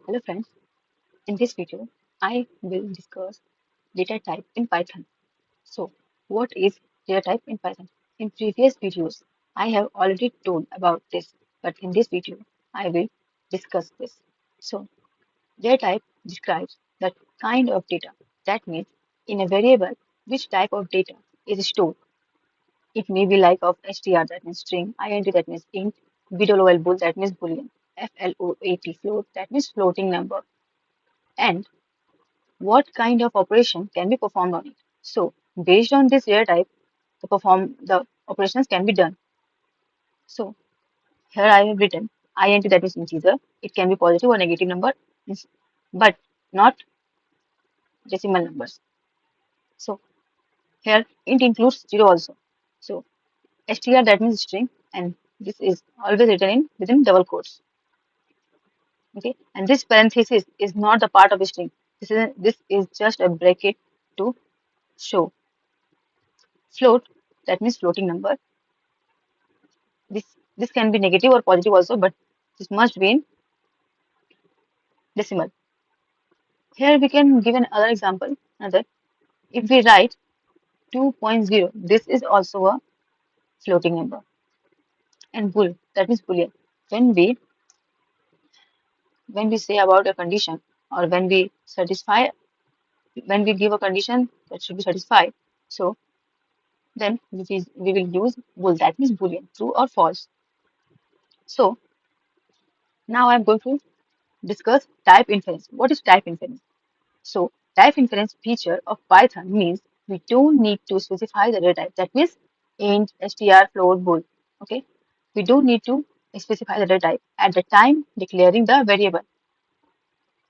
Hello friends, in this video I will discuss data type in Python. So what is data type in Python? In previous videos I have already told about this, but in this video I will discuss this. So data type describes the kind of data. That means in a variable which type of data is stored. It may be like of str that means string, int that means int, bdool bool that means boolean, float float that means floating number, and what kind of operation can be performed on it. So based on this data type, the operations can be done. So here I have written int that is integer. It can be positive or negative number, but not decimal numbers. So here int includes zero also. So str that means string, and this is always written in within double quotes. Okay, and this parenthesis is not the part of a string. This is just a bracket to show float that means floating number. This can be negative or positive also, but this must be in decimal. Here we can give another example. Another, if we write 2.0, this is also a floating number. And bool, that means boolean. When we when we say about a condition, or when we give a condition that should be satisfied, so then we will use bool, that means boolean, true or false. So now I'm going to discuss type inference. What is type inference? So type inference feature of Python means we don't need to specify the data type. That means int, str, float, bool. Okay, we don't need to specify the data type at the time declaring the variable.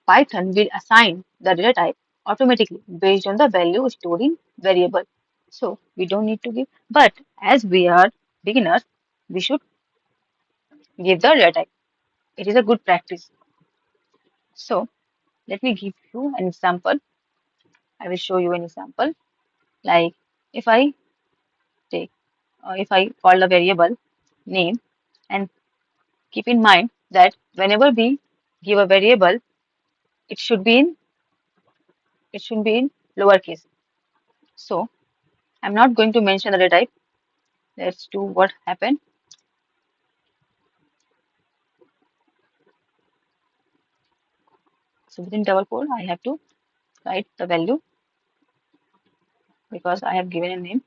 Python will assign the data type automatically based on the value stored in variable. So we don't need to give. But as we are beginners, we should give the data type. It is a good practice. So let me give you an example. I will show you an example. Like if I take if I call a variable name, and keep in mind that whenever we give a variable, it should be in it should be in lowercase. So I'm not going to mention the data type. Let's do what happened. So within double quote, I have to write the value because I have given a name.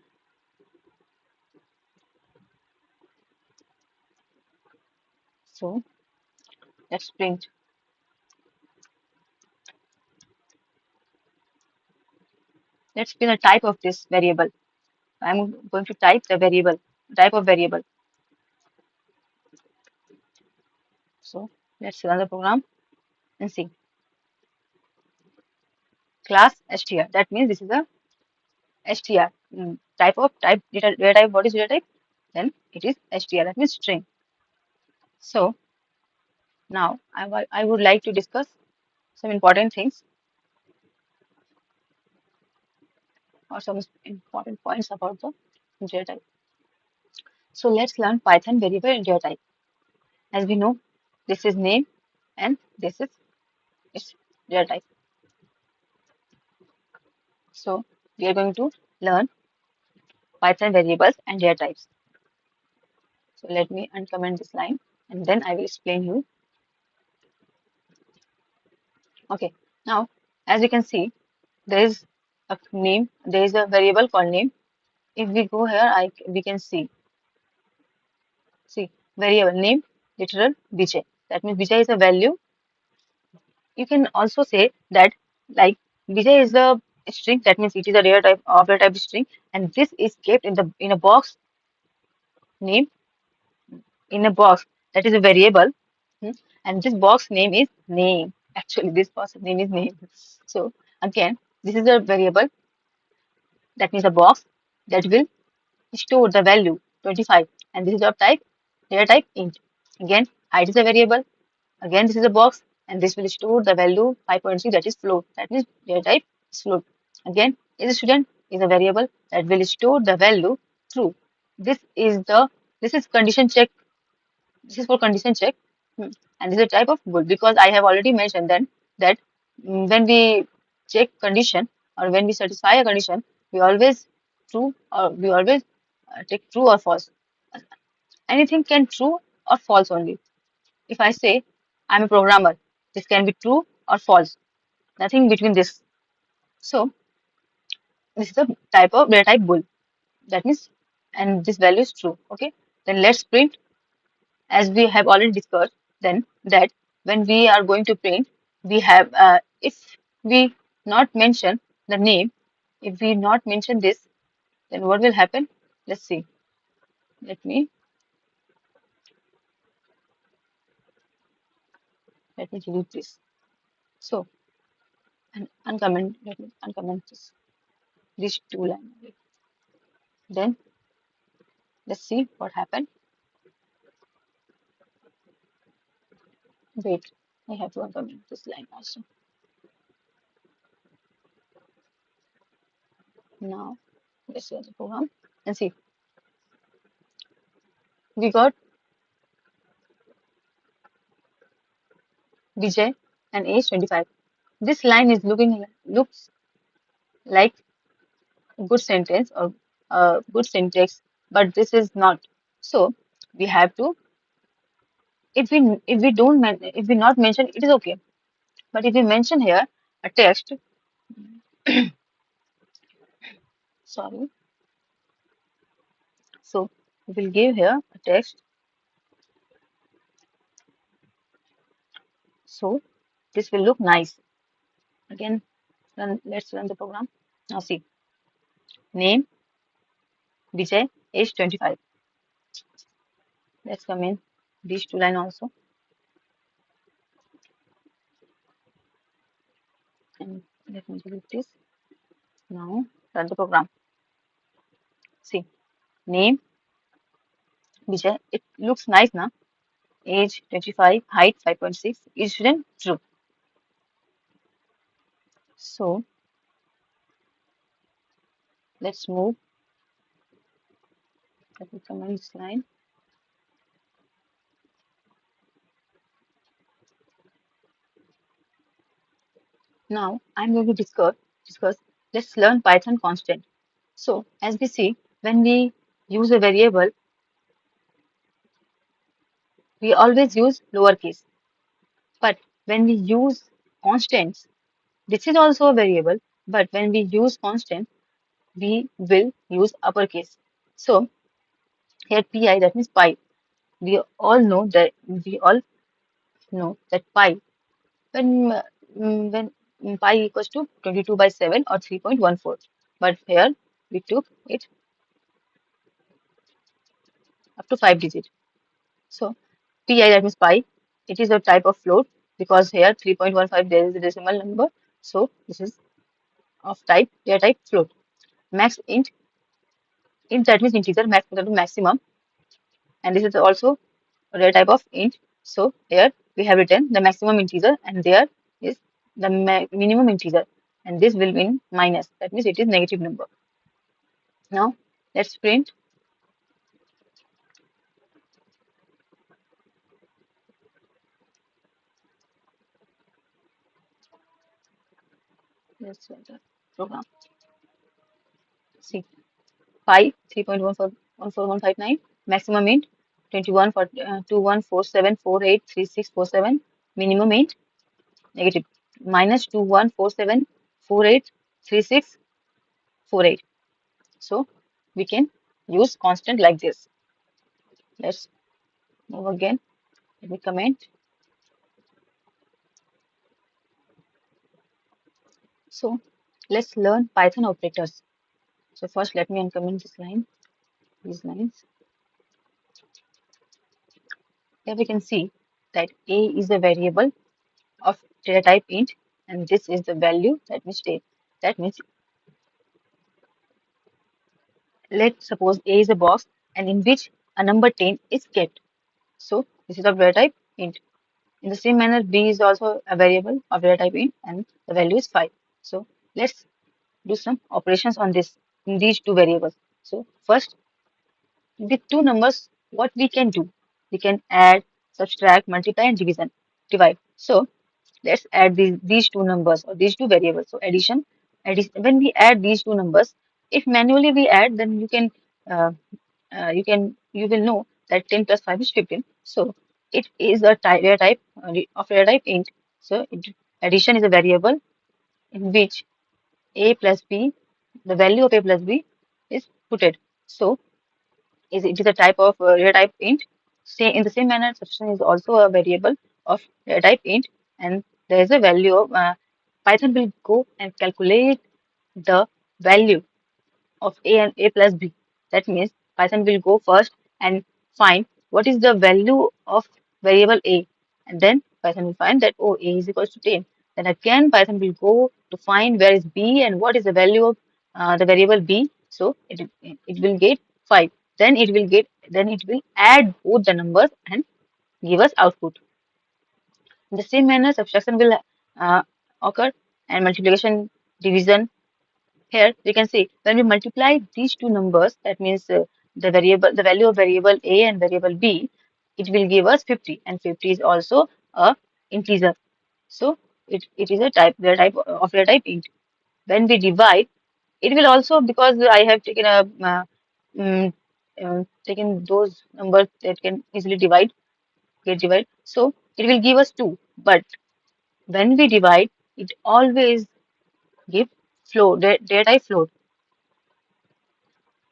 So let's print. Let's print the type of this variable. I'm going to type the variable type of variable. So let's run the program and see. Class str. That means this is a str. Type data type. What is data type? Then it is str. That means string. So now I would like to discuss some important things or some important points about the data type. So let's learn Python variable and data type. As we know, this is name and this is its data type. So we are going to learn Python variables and data types. So let me uncomment this line and then I will explain you. Okay, now as you can see, there is a name, there is a variable called name. If we go here, we can see variable name literal Vijay. That means Vijay is a value. You can also say that like Vijay is a string. That means it is a data type of data type string, and this is kept in a box name in a box that is a variable. Hmm, and this box name is name. Actually, this box name is name. So again, this is a variable, that means a box that will store the value 25, and this is of type data type int. Again, height is a variable. Again, this is a box, and this will store the value 5.6, that is float. That means data type is float. Again, is a student is a variable that will store the value true. This is the this is condition check. This is for condition check. Hmm. And this is a type of bool because I have already mentioned then that when we check condition or when we satisfy a condition, we always true or we always take true or false. Anything can true or false only. If I say I'm a programmer, this can be true or false. Nothing between this. So this is a type of data type bool. That means, and this value is true. Okay. Then let's print as we have already discussed. Then that when we are going to print, we have if we not mention the name, if we not mention this, then what will happen? Let's see. Let me let me delete this. So and uncomment. Let me uncomment this. These two lines. Then let's see what happened. Wait, I have to uncomment this line also. Now let's run the program and see. We got Vijay and age 25. This line is looks like a good sentence or good syntax, but this is not. So we have to if we not mention it is okay. But if we mention here a text, sorry, so we will give here a text. So this will look nice. Again, let's run the program. Now see, name Vijay, age 25. Let's come in these two line also and let me delete this. Now run the program. See, name Vijay. It looks nice now. Age 25, height 5.6. Is student true. So let's move. Let me comment this line. Now I'm going to discuss. Let's learn Python constant. So as we see, when we use a variable, we always use lowercase. But when we use constants, this is also a variable. But when we use constant, we will use uppercase. So here pi that means pi. We all know that we all know that pi when pi equals to 22 by 7 or 3.14. But here we took it up to 5 digit. So pi that means pi. It is a type of float because here 3.15 there is a decimal number. So this is of type data type float. Max int that means integer, max that means maximum, and this is also a type of int. So here we have written the maximum integer and there is the minimum integer, and this will mean minus. That means it is negative number. Now let's print. Let's run the program. See, pi 3.1414159, maximum int 21 for 2147483647, minimum int negative minus 2147483648. So we can use constant like this. Let's move again. Let me comment. So let's learn Python operators. So first let me uncomment this line, these lines. Here we can see that a is a variable of data type int and this is the value that we state. That means let's suppose a is a box and in which a number 10 is kept. So this is of data type int. In the same manner, b is also a variable of data type int and the value is 5. So let's do some operations on this in these two variables. So first, with two numbers, what we can do? We can add, subtract, multiply, and division. divide. So let's add these two numbers or these two variables. So addition. When we add these two numbers, if manually we add, then uh, you will know that 10 plus 5 is 15. So it is a type, data type of data type int. So addition is a variable in which a plus b, the value of a plus b is putted. So it is a type of data type int. Say in the same manner, subtraction is also a variable of data type int, and there is a value of Python will go and calculate the value of a and a plus b. That means Python will go first and find what is the value of variable a, and then Python will find that oh, a is equals to 10. Then again Python will go to find where is b and what is the value of the variable b. So it will get 5. Then it will add both the numbers and give us output. In the same manner, subtraction will uh, occur, and multiplication, division. Here we can see when we multiply these two numbers, that means the value of variable a and variable b, it will give us 50, and 50 is also a integer. So it is a type of the type int. When we divide, it will also, because I have taken mm, taken those numbers that can easily get divided. So it will give us 2. But when we divide, it always give float, data type float.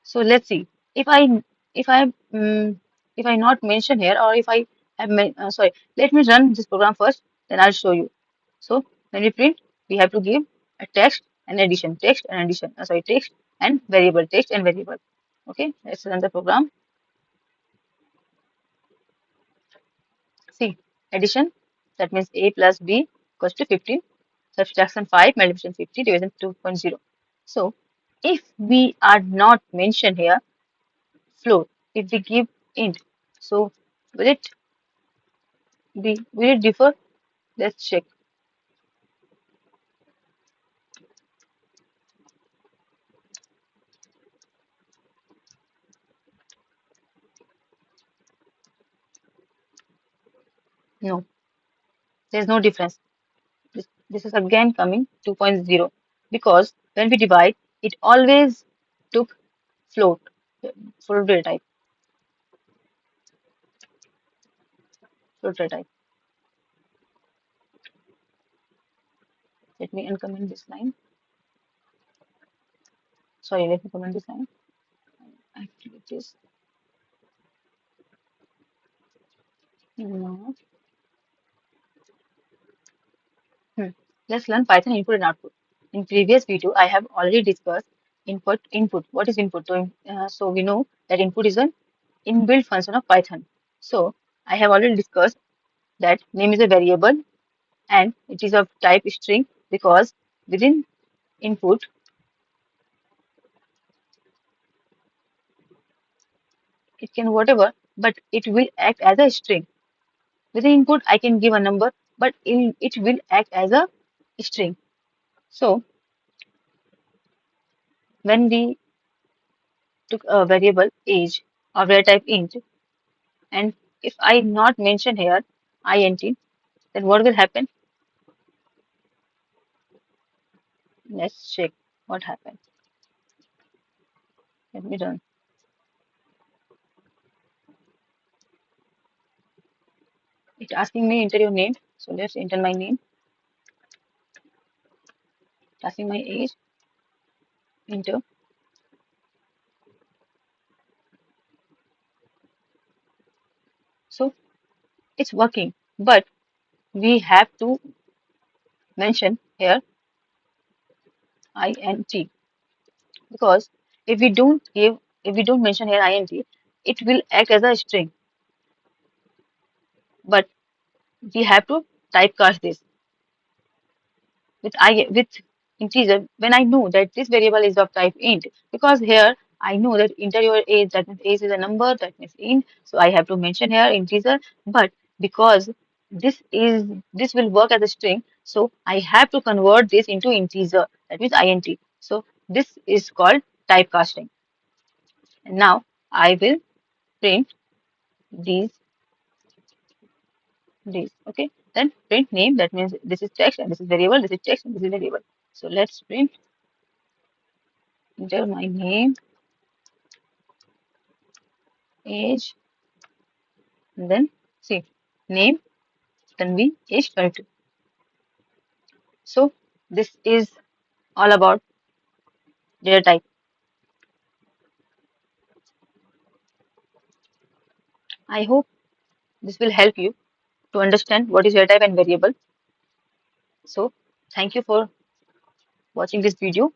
So let's see if if I if I not mention here, or if I have sorry, let me run this program first, then I'll show you. So when we print, we have to give a text and addition, sorry, text and variable. Okay, let's run the program. See, addition, that means a plus b equals to 15. Subtraction 5, multiplication 50, division 2.0. So if we are not mentioned here float, if we give int, so will it differ? Let's check. No, there's no difference. This is again coming 2.0, because when we divide, it always took float, float data type, float data type. Let me uncomment this line. Sorry, let me comment this line. Actually, it is no. Hmm. Let's learn Python input and output. In previous video, I have already discussed input. What is input? So we know that input is an inbuilt function of Python. So I have already discussed that name is a variable and it is of type string, because within input it can whatever, but it will act as a string. Within input I can give a number, but it will act as a string. So when we took a variable age of data type int, and if I not mention here int, then what will happen? Let's check what happened. Let me run. It's asking me enter your name. So let's enter my name. It's asking my age. Enter. So it's working. But we have to mention here int, because if we don't mention here int, it will act as a string. But we have to typecast this with integer when I know that this variable is of type int, because here I know that enter your age, that means age is a number, that means int, so I have to mention here integer. But because this will work as a string, so I have to convert this into integer, that means int. So this is called typecasting. And now I will print these okay. Then print name, that means this is text and this is variable, this is text and this is variable. So let's print enter my name, age, and then see name Tanvi, age 22. So this is all about data type. I hope this will help you to understand what is data type and variable. So thank you for watching this video,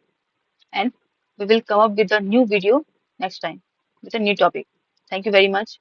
and we will come up with a new video next time with a new topic. Thank you very much.